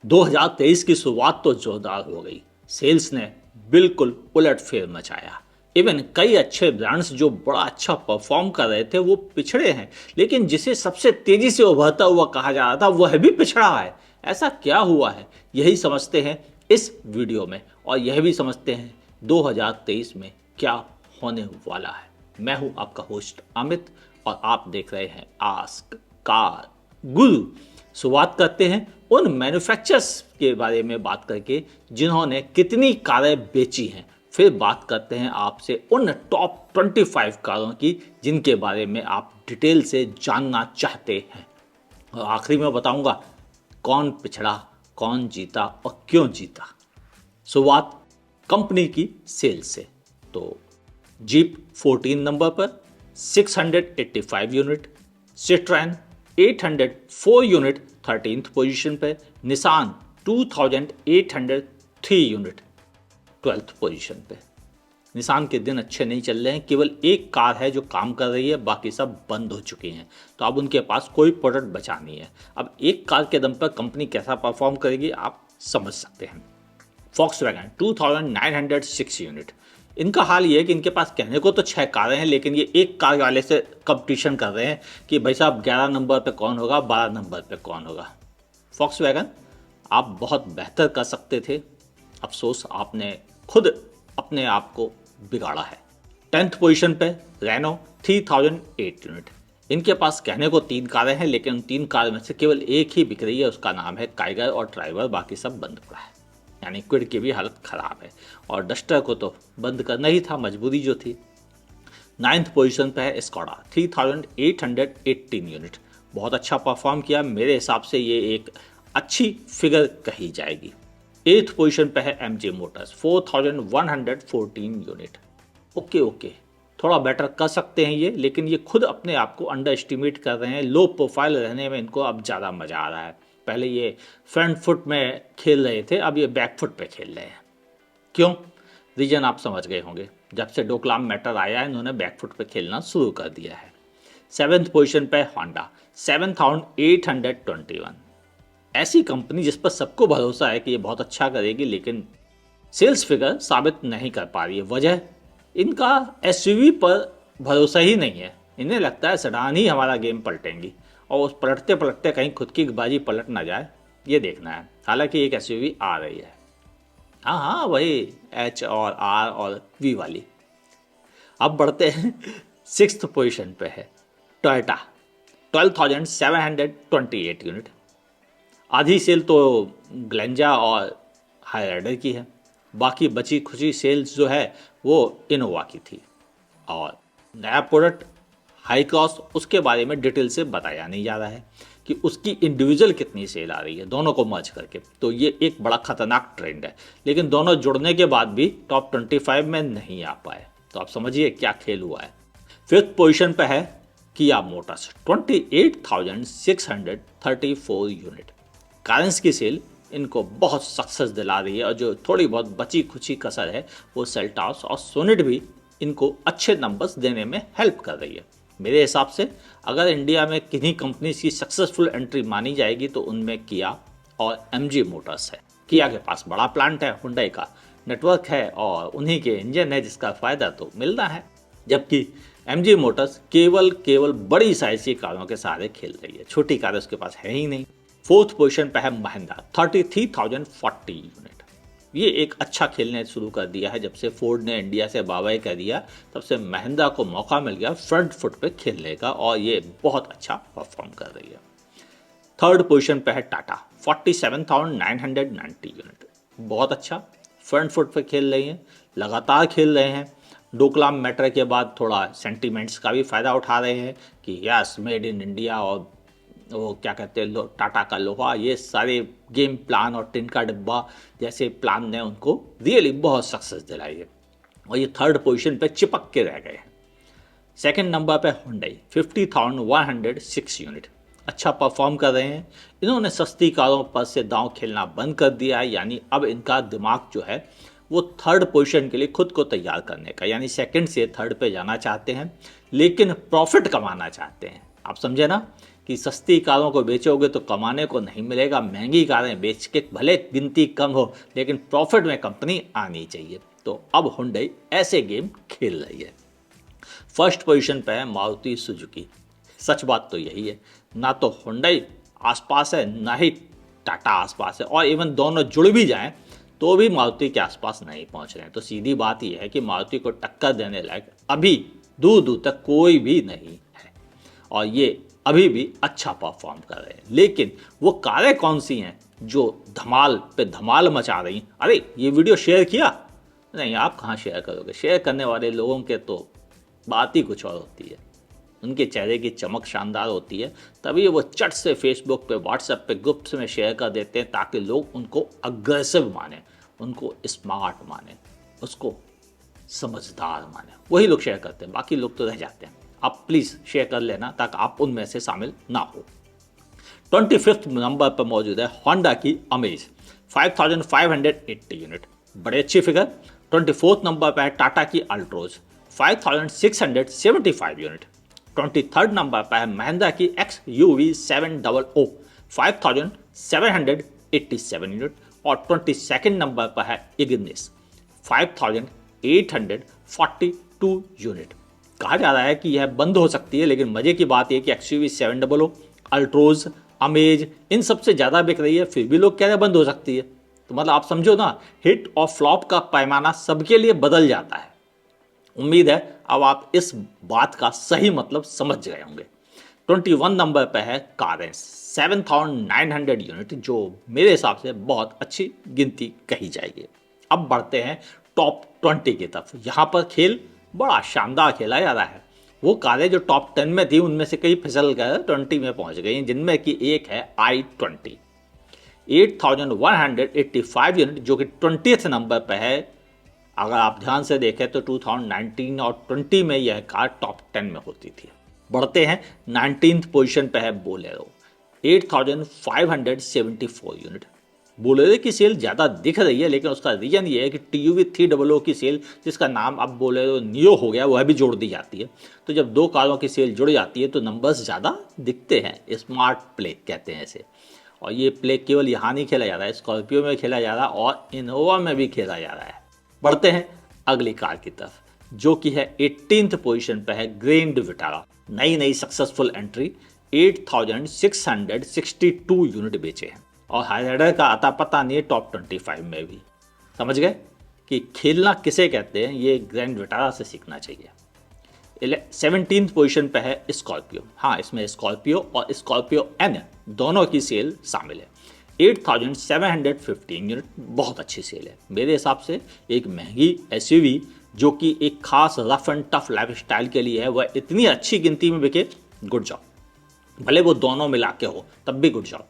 2023 की शुरुआत तो जोरदार हो गई। सेल्स ने बिल्कुल उलटफेर मचाया। इवन कई अच्छे ब्रांड्स जो बड़ा अच्छा परफॉर्म कर रहे थे वो पिछड़े हैं, लेकिन जिसे सबसे तेजी से उभरता हुआ कहा जा रहा था वह भी पिछड़ा है। ऐसा क्या हुआ है, यही समझते हैं इस वीडियो में, और यह भी समझते हैं 2023 में क्या होने वाला है। मैं हूं आपका होस्ट अमित और आप देख रहे हैं आस्क कार गुरु। शुरुआत करते हैं उन मैन्युफैक्चरर्स के बारे में बात करके जिन्होंने कितनी कारें बेची हैं। फिर बात करते हैं आपसे उन टॉप 25 कारों की जिनके बारे में आप डिटेल से जानना चाहते हैं। और आखिरी में बताऊंगा कौन पिछड़ा, कौन जीता और क्यों जीता। शुरुआत कंपनी की सेल से। तो जीप 14 नंबर पर 685 unit, Citroën 804 unit 13th position पे, निसान 2803 यूनिट 12th पोजीशन पे। निसान के दिन अच्छे नहीं चल रहे हैं, केवल एक कार है जो काम कर रही है, बाकी सब बंद हो चुकी हैं। तो अब उनके पास कोई प्रोडक्ट बचा नहीं है। अब एक कार के दम पर कंपनी कैसा परफॉर्म करेगी आप समझ सकते हैं। Volkswagen 2906 unit. इनका हाल ये है कि इनके पास कहने को तो 6 कारें हैं, लेकिन ये एक कार वाले से कंपटीशन कर रहे हैं कि भाई साहब 11 नंबर पे कौन होगा, 12 नंबर पे कौन होगा। Volkswagen आप बहुत बेहतर कर सकते थे, अफसोस आपने खुद अपने आप को बिगाड़ा है। 10th पोजीशन पे रेनो 3008 यूनिट। इनके पास कहने को 3 कारें हैं, लेकिन उन 3 कार में से केवल एक ही बिक रही है, उसका नाम है काइगर और ड्राइवर, बाकी सब बंद पड़ा है। यानी क्विड की भी हालत ख़राब है, और डस्टर को तो बंद करना ही था, मजबूरी जो थी। 9th पोजीशन पे है स्कोडा 3818 यूनिट। बहुत अच्छा परफॉर्म किया, मेरे हिसाब से ये एक अच्छी फिगर कही जाएगी। 8th पोजीशन पे है एमजी मोटर्स 4114 यूनिट। ओके, थोड़ा बेटर कर सकते हैं ये, लेकिन ये खुद अपने आप को अंडर एस्टिमेट कर रहे हैं। लो प्रोफाइल रहने में इनको अब ज़्यादा मज़ा आ रहा है। पहले ये फ्रंट फुट में खेल रहे थे, अब ये बैक फुट पे खेल रहे हैं। क्यों? रीजन आप समझ गए होंगे। जब से डोकलाम मैटर आया है, इन्होंने बैक फुट पे खेलना शुरू कर दिया है। 7th पोजीशन पे होंडा 7821। ऐसी कंपनी जिस पर सबको भरोसा है कि ये बहुत अच्छा करेगी, लेकिन सेल्स फिगर साबित नहीं कर पा रही है। वजह, इनका एसयूवी पर भरोसा ही नहीं है। इन्हें लगता है सेडान ही हमारा गेम पलटेंगी, और उस पलटते पलटते कहीं खुद की बाजी पलट ना जाए, ये देखना है। हालांकि एक एसयूवी आ रही है, हाँ वही एच और आर और वी वाली। अब बढ़ते हैं 6th पोजीशन पे है टोयोटा 12728 यूनिट। आधी सेल तो ग्लेंजा और हाईराइडर की है, बाकी बची खुची सेल्स जो है वो इनोवा की थी। और नया प्रोडक्ट हाई क्रॉस, उसके बारे में डिटेल से बताया नहीं जा रहा है कि उसकी इंडिविजुअल कितनी सेल आ रही है दोनों को मर्ज करके। तो ये एक बड़ा खतरनाक ट्रेंड है, लेकिन दोनों जुड़ने के बाद भी टॉप 25 में नहीं आ पाए। तो आप समझिए क्या खेल हुआ है। 5th पोजीशन पे है किया मोटर्स 28,634 यूनिट। कारेंस की सेल इनको बहुत सक्सेस दिला रही है, और जो थोड़ी बहुत बची खुची कसर है वो सेल्टॉस और सोनिट भी इनको अच्छे नंबर्स देने में हेल्प कर रही है। मेरे हिसाब से अगर इंडिया में किन्हीं कंपनीज की सक्सेसफुल एंट्री मानी जाएगी तो उनमें किया और एमजी मोटर्स है। किया के पास बड़ा प्लांट है, हुंडई का नेटवर्क है, और उन्हीं के इंजन है जिसका फ़ायदा तो मिलना है। जबकि एमजी मोटर्स केवल बड़ी साइज की कारों के सहारे खेल रही है, छोटी कारें उसके पास है ही नहीं। 4th पोजीशन पर है महिंद्रा 33,040 यूनिट। ये एक अच्छा खेलने शुरू कर दिया है। जब से फोर्ड ने इंडिया से बाय कर दिया, तब से महिंद्रा को मौका मिल गया फ्रंट फुट पे खेलने का, और ये बहुत अच्छा परफॉर्म कर रही है। 3rd पोजीशन पे है टाटा 47,990 यूनिट। बहुत अच्छा फ्रंट फुट पे खेल रही हैं, लगातार खेल रहे हैं। डोकलाम मैटर के बाद थोड़ा सेंटीमेंट्स का भी फ़ायदा उठा रहे हैं कि यस मेड इन इंडिया, और वो क्या कहते हैं टाटा का लोहा, ये सारे गेम प्लान और टिन का डिब्बा जैसे प्लान ने उनको रियली बहुत सक्सेस दिलाई है, और ये 3rd पोजीशन पे चिपक के रह गए हैं। 2nd नंबर पे हुंडई 50,106 यूनिट। अच्छा परफॉर्म कर रहे हैं। इन्होंने सस्ती कारों पर से दांव खेलना बंद कर दिया है, यानी अब इनका दिमाग जो है वो 3rd पोजीशन के लिए खुद को तैयार करने का, यानी 2nd से 3rd पे जाना चाहते हैं, लेकिन प्रॉफिट कमाना चाहते हैं। आप समझे ना कि सस्ती कारों को बेचोगे तो कमाने को नहीं मिलेगा, महंगी कारें बेच के भले गिनती कम हो लेकिन प्रॉफिट में कंपनी आनी चाहिए। तो अब हुंडई ऐसे गेम खेल रही है। फर्स्ट पोजीशन पे है मारुति सुजुकी। सच बात तो यही है, ना तो हुंडई आसपास है ना ही टाटा आसपास है, और इवन दोनों जुड़ भी जाएं तो भी मारुति के आसपास नहीं पहुंच रहे हैं। तो सीधी बात यह है कि मारुति को टक्कर देने लायक अभी दूर दूर तक कोई भी नहीं है, और ये अभी भी अच्छा परफॉर्म कर रहे हैं। लेकिन वो कारें कौन सी हैं जो धमाल पे धमाल मचा रही हैं? अरे ये वीडियो शेयर किया नहीं, आप कहाँ शेयर करोगे? शेयर करने वाले लोगों के तो बात ही कुछ और होती है, उनके चेहरे की चमक शानदार होती है, तभी वो चट से फेसबुक पे व्हाट्सएप पे ग्रुप्स में शेयर कर देते हैं ताकि लोग उनको अग्रेसिव माने, उनको स्मार्ट माने, उसको समझदार माने। वही लोग शेयर करते हैं, बाकी लोग तो रह जाते हैं। आप प्लीज़ शेयर कर लेना ताकि आप उनमें से शामिल ना हो। 25th नंबर पर मौजूद है होंडा की अमेज 5580 यूनिट, बड़े अच्छी फिगर। 24th नंबर पर है टाटा की अल्ट्रोज 5675 यूनिट। 23rd नंबर पर है महिंद्रा की XUV 700 5787 यूनिट। और 22nd नंबर पर है इग्निस 5842 यूनिट। कहा जा रहा है कि यह बंद हो सकती है, लेकिन मजे की बात यह कि XUV 700, अल्ट्रोज, अमेज इन सबसे ज़्यादा बिक रही है, फिर भी लोग कह रहे हैं बंद हो सकती है। तो मतलब आप समझो ना, हिट और फ्लॉप का पैमाना सबके लिए बदल जाता है। उम्मीद है अब आप इस बात का सही मतलब समझ गए होंगे। 21 नंबर पर है कारें 7900 यूनिट, जो मेरे हिसाब से बहुत अच्छी गिनती कही जाएगी। अब बढ़ते हैं टॉप 20 की तरफ। यहाँ पर खेल बड़ा शानदार खेला जा रहा है। वो कारें जो टॉप 10 में थी उनमें से कई फिसल कर 20 में पहुंच गई, जिनमें की एक है i20 8185 यूनिट, जो कि 20th नंबर पर है। अगर आप ध्यान से देखें तो 2019 और 20 में यह कार टॉप 10 में होती थी। बढ़ते हैं 19th पोजीशन पे है बोलेरो 8574 यूनिट। बोलेरो की सेल ज़्यादा दिख रही है, लेकिन उसका रीज़न ये है कि TUV 300 की सेल, जिसका नाम अब बोलेरो नियो हो गया, वह भी जोड़ दी जाती है। तो जब दो कारों की सेल जुड़ जाती है तो नंबर्स ज़्यादा दिखते हैं। स्मार्ट प्ले कहते हैं इसे। और ये प्ले केवल यहाँ नहीं खेला जा रहा है, स्कॉर्पियो में खेला जा रहा है और इनोवा में भी खेला जा रहा है। बढ़ते हैं अगली कार की तरफ, जो कि है 18th पोजीशन पे है ग्रैंड विटारा। नई सक्सेसफुल एंट्री 8662 यूनिट बेचे हैं, और हाईराइडर का आता पता नहीं है टॉप 25 में भी। समझ गए कि खेलना किसे कहते हैं, ये ग्रैंड विटारा से सीखना चाहिए। 17th पोजीशन पे है स्कॉर्पियो। हाँ, इसमें स्कॉर्पियो और स्कॉर्पियो एन दोनों की सेल शामिल है। 8715 यूनिट, बहुत अच्छी सेल है मेरे हिसाब से। एक महंगी SUV जो कि एक खास रफ एंड टफ लाइफस्टाइल के लिए है, वह इतनी अच्छी गिनती में बिके, गुड जॉब। भले वो दोनों मिला के हो तब भी गुड जॉब।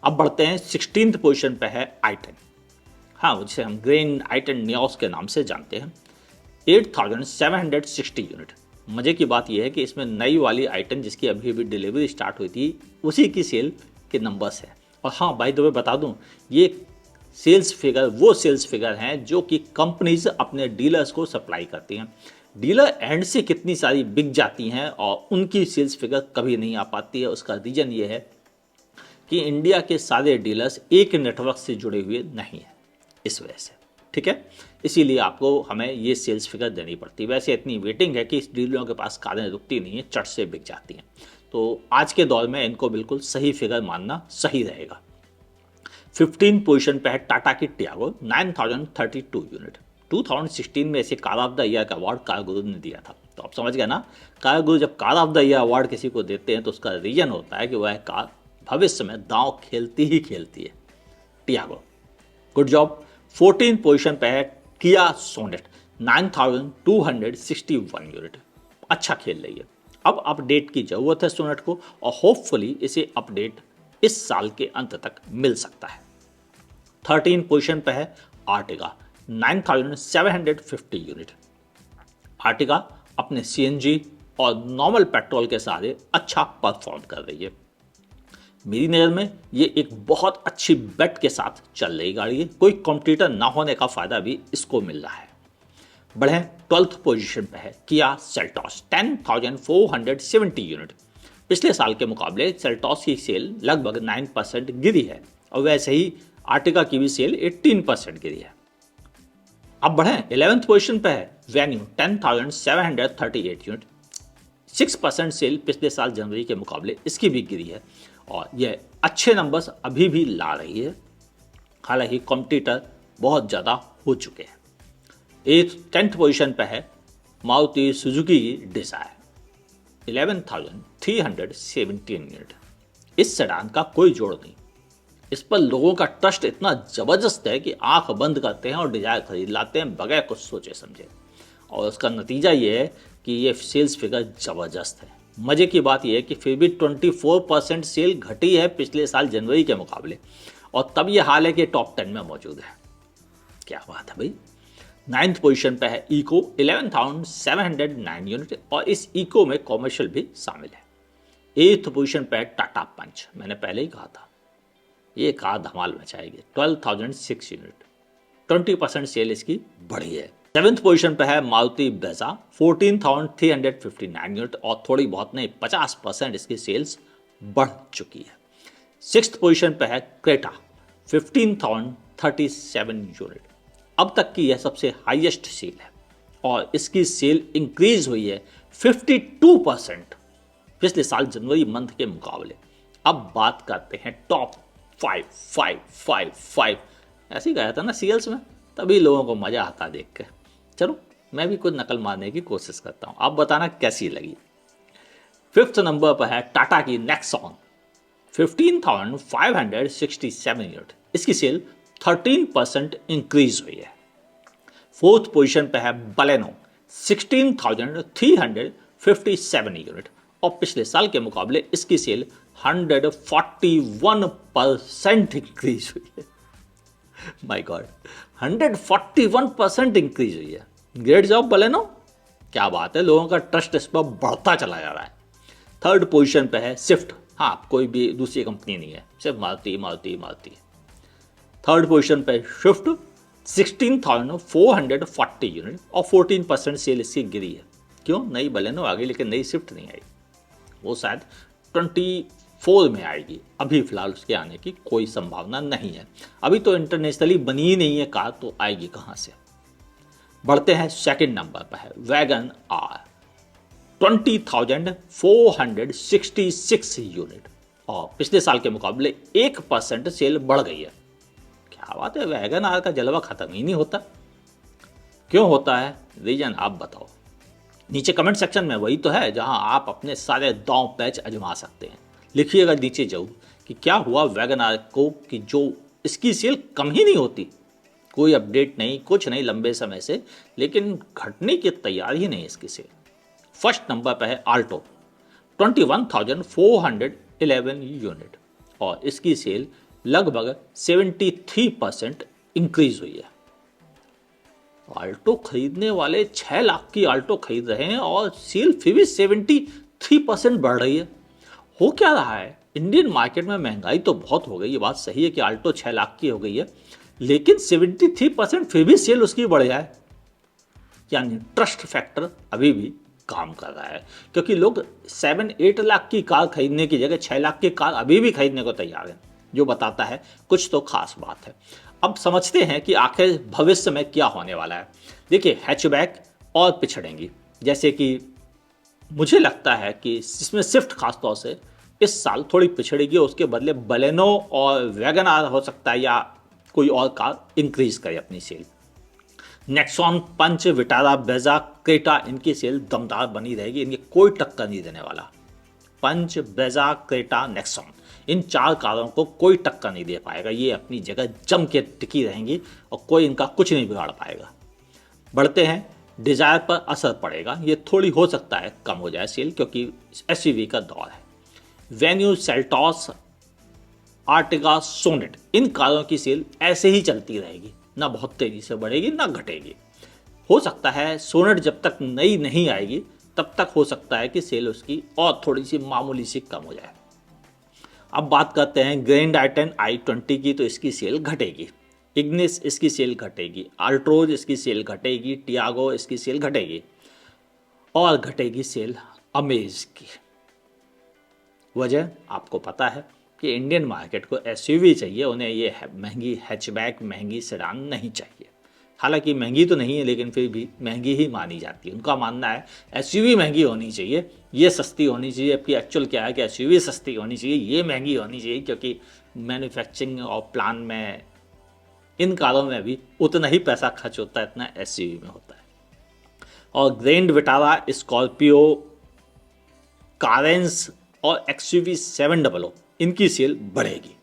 अब बढ़ते हैं 16th पोजीशन पे है i10। हाँ, जिसे हम ग्रैंड i10 नियोस के नाम से जानते हैं। 8760 यूनिट। मज़े की बात यह है कि इसमें नई वाली i10 जिसकी अभी अभी डिलीवरी स्टार्ट हुई थी, उसी की सेल के नंबर्स हैं। और हाँ, बाय द वे बता दूं, ये सेल्स फिगर वो सेल्स फिगर हैं जो कि कंपनीज अपने डीलर्स को सप्लाई करती हैं। डीलर एंड से कितनी सारी बिक जाती हैं और उनकी सेल्स फिगर कभी नहीं आ पाती है। उसका रीज़न ये है कि इंडिया के सारे डीलर्स एक नेटवर्क से जुड़े हुए नहीं हैं, इस वजह से। ठीक है, इसीलिए आपको हमें ये सेल्स फिगर देनी पड़ती है। वैसे इतनी वेटिंग है कि इस डीलरों के पास कारें रुकती नहीं है, चट से बिक जाती हैं। तो आज के दौर में इनको बिल्कुल सही फिगर मानना सही रहेगा। 15 पोजीशन पे है टाटा की टियागो 9032 यूनिट। 2016 में इसे कार ऑफ द ईयर का अवार्ड कार गुरु ने दिया था। तो आप समझ गए ना, कार गुरु जब car of the year award किसी को देते हैं तो उसका रीजन होता है कि वह कार भविष्य में दांव खेलती ही खेलती है। Tiago, good job. 14 पोजीशन पे है किया सोनेट 9261 यूनिट, अच्छा खेल रही है। अब अपडेट की ज़रूरत है सोनेट को, और होपफुली इसे अपडेट इस साल के अंत तक मिल सकता है। 13 पोजीशन पे है आर्टिगा 9750 यूनिट। आर्टिगा अपने CNG और नॉर्मल पेट्रोल के सहारे अच्छा परफॉर्म कर रही है। मेरी नज़र में ये एक बहुत अच्छी बेट के साथ चल रही गाड़ी है। कोई कॉम्पिटिटर ना होने का फ़ायदा भी इसको मिल रहा है। बढ़ें 12th पोजीशन पे है किया सेल्टॉस 10470 यूनिट। पिछले साल के मुकाबले सेल्टॉस की सेल लगभग 9% गिरी है और वैसे ही आर्टिका की भी सेल 18% गिरी है। अब बढ़ें, 11th पोजीशन पे है वेन्यू 10,738 यूनिट, 6% सेल पिछले साल जनवरी के मुकाबले इसकी भी गिरी है और यह अच्छे नंबर्स अभी भी ला रही है, हालांकि कॉम्पिटिटर बहुत ज़्यादा हो चुके हैं। 10th पोजीशन पे है मारुति सुजुकी की डिजायर 11,317 यूनिट। इस सेडान का कोई जोड़ नहीं, इस पर लोगों का ट्रस्ट इतना ज़बरदस्त है कि आंख बंद करते हैं और डिजायर खरीद लाते हैं बगैर कुछ सोचे समझे, और उसका नतीजा ये है कि ये सेल्स फिगर ज़बरदस्त है। मज़े की बात यह है कि फिर भी 24% सेल घटी है पिछले साल जनवरी के मुकाबले, और तब ये हाल है कि टॉप 10 में मौजूद है। क्या बात है भाई। 9th पोजीशन पे है इको 11,709 यूनिट और इस इको में कॉमर्शियल भी शामिल है। 8th पोजीशन पे है टाटा पंच, मैंने पहले ही कहा था ये कार धमाल मचाएगी, 12,006 यूनिट, 20% सेल इसकी बढ़ी है। 7th पोजीशन पे है मारुति ब्रेजा 14,359 यूनिट और थोड़ी बहुत नहीं 50% इसकी सेल्स बढ़ चुकी है। 6th पोजीशन पे है क्रेटा 15,037 यूनिट, अब तक की यह सबसे हाईएस्ट सेल है और इसकी सेल इंक्रीज हुई है 52% पिछले साल जनवरी मंथ के मुकाबले। अब बात करते हैं टॉप 5 ऐसे ही गया था ना सीएल्स में, तभी लोगों को मजा आता देख के। चलो मैं भी कुछ नकल मारने की कोशिश करता हूं, आप बताना कैसी लगी। 5th नंबर पर है टाटा की नेक्सॉन 15,567 यूनिट, इसकी सेल 13% इंक्रीज हुई है। 4th पोजीशन पे है बलेनो 16,357 यूनिट और पिछले साल के मुकाबले इसकी सेल 141% इंक्रीज हुई है। माय गॉड, 141% इंक्रीज हुई है। ग्रेट जॉब बलेनो, क्या बात है, लोगों का ट्रस्ट इस पर बढ़ता चला जा रहा है। 3rd पोजीशन पे है स्विफ्ट, हाँ कोई भी दूसरी कंपनी नहीं है, सिर्फ मारुति। 3rd पोजीशन पे स्विफ्ट 16,440 यूनिट और 14% सेल इसकी गिरी है। क्यों? नई बलेनो आ गई लेकिन नई स्विफ्ट नहीं आई, वो शायद 24 में आएगी, अभी फिलहाल उसके आने की कोई संभावना नहीं है। अभी तो इंटरनेशनली बनी ही नहीं है कार, तो आएगी कहाँ से। बढ़ते हैं 2nd नंबर पर है वैगन आर 20,466 यूनिट और पिछले साल के मुकाबले 1% सेल बढ़ गई है। क्या बात है, वैगन आर का जलवा खत्म ही नहीं होता। क्यों होता है, रीजन आप बताओ। नीचे कमेंट सेक्शन में वही तो है जहां आप अपने सारे दांव पैच आजमा सकते हैं। लिखिएगा नीचे जरूर कि क्या हुआ वैगन आर को कि जो इसकी सेल कम ही नहीं होती। कोई अपडेट नहीं, कुछ नहीं लंबे समय से, लेकिन घटने की तैयारी ही नहीं इसकी सेल। 1st नंबर पर है आल्टो 21,411 यूनिट और इसकी सेल लगभग 73% इंक्रीज हुई है। आल्टो खरीदने वाले 6 लाख की आल्टो खरीद रहे हैं और सेल फिर भी 73% बढ़ रही है। हो क्या रहा है? इंडियन मार्केट में महंगाई तो बहुत हो गई, ये बात सही है कि आल्टो 6 लाख की हो गई है, लेकिन 73% फिर भी सेल उसकी बढ़ जाए, यानी ट्रस्ट फैक्टर अभी भी काम कर रहा है, क्योंकि लोग 7-8 लाख की कार खरीदने की जगह 6 लाख की कार अभी भी खरीदने को तैयार है, जो बताता है कुछ तो खास बात है। अब समझते हैं कि आखिर भविष्य में क्या होने वाला है। देखिए, हैचबैक और पिछड़ेंगी, जैसे कि मुझे लगता है कि इसमें स्विफ्ट खासतौर से इस साल थोड़ी पिछड़ेगी, उसके बदले बलेनो और वैगन आर हो सकता है या कोई और कार इंक्रीज करे अपनी सेल। नेक्सॉन, पंच, विटारा, ब्रेजा, क्रेटा, इनकी सेल दमदार बनी रहेगी, इनकी कोई टक्कर नहीं देने वाला। पंच, ब्रेजा, क्रेटा, नेक्सॉन, इन 4 कारों को कोई टक्कर नहीं दे पाएगा। ये अपनी जगह जम के टिकी रहेंगी और कोई इनका कुछ नहीं बिगाड़ पाएगा। बढ़ते हैं, डिजायर पर असर पड़ेगा, ये थोड़ी हो सकता है कम हो जाए सेल, क्योंकि एसयूवी का दौर है। वेन्यू, सेल्टॉस, आर्टिगा, सोनेट, इन कारों की सेल ऐसे ही चलती रहेगी, ना बहुत तेजी से बढ़ेगी ना घटेगी। हो सकता है सोनेट जब तक नई नहीं आएगी तब तक हो सकता है कि सेल उसकी और थोड़ी सी मामूली सी कम हो जाए। अब बात करते हैं ग्रैंड i10 i20 की, तो इसकी सेल घटेगी। इग्निस, इसकी सेल घटेगी। अल्ट्रोज, इसकी सेल घटेगी। टियागो, इसकी सेल घटेगी और घटेगी सेल अमेज की। वजह आपको पता है कि इंडियन मार्केट को एसयूवी चाहिए, उन्हें ये महंगी हैचबैक, महंगी सेडान नहीं चाहिए। हालांकि महंगी तो नहीं है लेकिन फिर भी महंगी ही मानी जाती है। उनका मानना है एसयूवी महंगी होनी चाहिए, ये सस्ती होनी चाहिए। जबकि एक्चुअल क्या है कि एसयूवी सस्ती होनी चाहिए, ये महंगी होनी चाहिए, क्योंकि मैन्युफैक्चरिंग और प्लान में इन कारों में भी उतना ही पैसा खर्च होता है इतना एसयूवी में होता है। और ग्रैंड विटारा, स्कॉर्पियो, कारेंस और एक्सयूवी 700 इनकी सेल बढ़ेगी,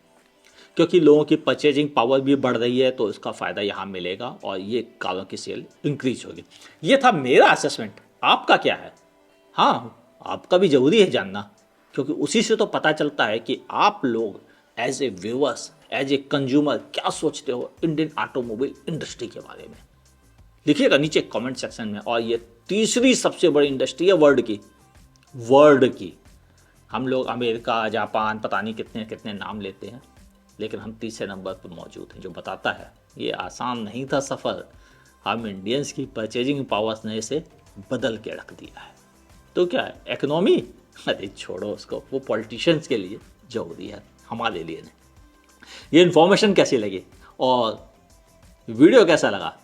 क्योंकि लोगों की परचेजिंग पावर भी बढ़ रही है, तो इसका फ़ायदा यहाँ मिलेगा और ये कारों की सेल इंक्रीज होगी। ये था मेरा असेसमेंट, आपका क्या है? हाँ, आपका भी ज़रूरी है जानना, क्योंकि उसी से तो पता चलता है कि आप लोग as a viewers, as a consumer क्या सोचते हो इंडियन ऑटोमोबाइल इंडस्ट्री के बारे में। लिखिएगा नीचे कमेंट सेक्शन में। और ये तीसरी सबसे बड़ी इंडस्ट्री है वर्ल्ड की। हम लोग अमेरिका, जापान, पता नहीं कितने कितने नाम लेते हैं, लेकिन हम तीसरे नंबर पर मौजूद हैं, जो बताता है ये आसान नहीं था सफ़र। हम इंडियंस की परचेजिंग पावर्स ने इसे बदल के रख दिया है। तो क्या है इकोनॉमी, अरे छोड़ो उसको, वो पॉलिटिशियंस के लिए जरूरी है, हमारे लिए नहीं। ये इन्फॉर्मेशन कैसी लगी और वीडियो कैसा लगा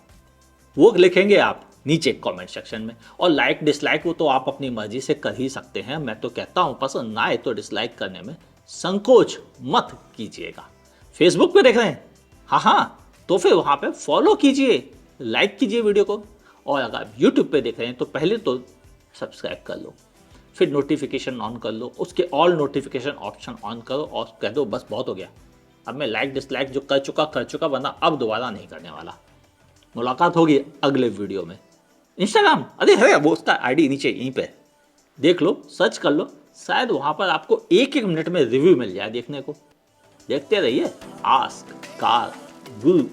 वो लिखेंगे आप नीचे कमेंट सेक्शन में। और लाइक डिसलाइक वो तो आप अपनी मर्जी से कर ही सकते हैं। मैं तो कहता हूँ पसंद ना आए तो डिसलाइक करने में संकोच मत कीजिएगा। फेसबुक पे देख रहे हैं, हाँ, तो फिर वहाँ पे फॉलो कीजिए, लाइक कीजिए वीडियो को। और अगर यूट्यूब पे देख रहे हैं तो पहले तो सब्सक्राइब कर लो, फिर नोटिफिकेशन ऑन कर लो, उसके ऑल नोटिफिकेशन ऑप्शन ऑन करो और कह दो बस बहुत हो गया, अब मैं लाइक डिसलाइक जो कर चुका, वरना अब दोबारा नहीं करने वाला। मुलाकात होगी अगले वीडियो में। इंस्टाग्राम, अरे है वो, उसका आईडी नीचे यहीं पे देख लो, सर्च कर लो, शायद वहाँ पर आपको एक मिनट में रिव्यू मिल जाए देखने को। देखते रहिए आस्क कार गुरु।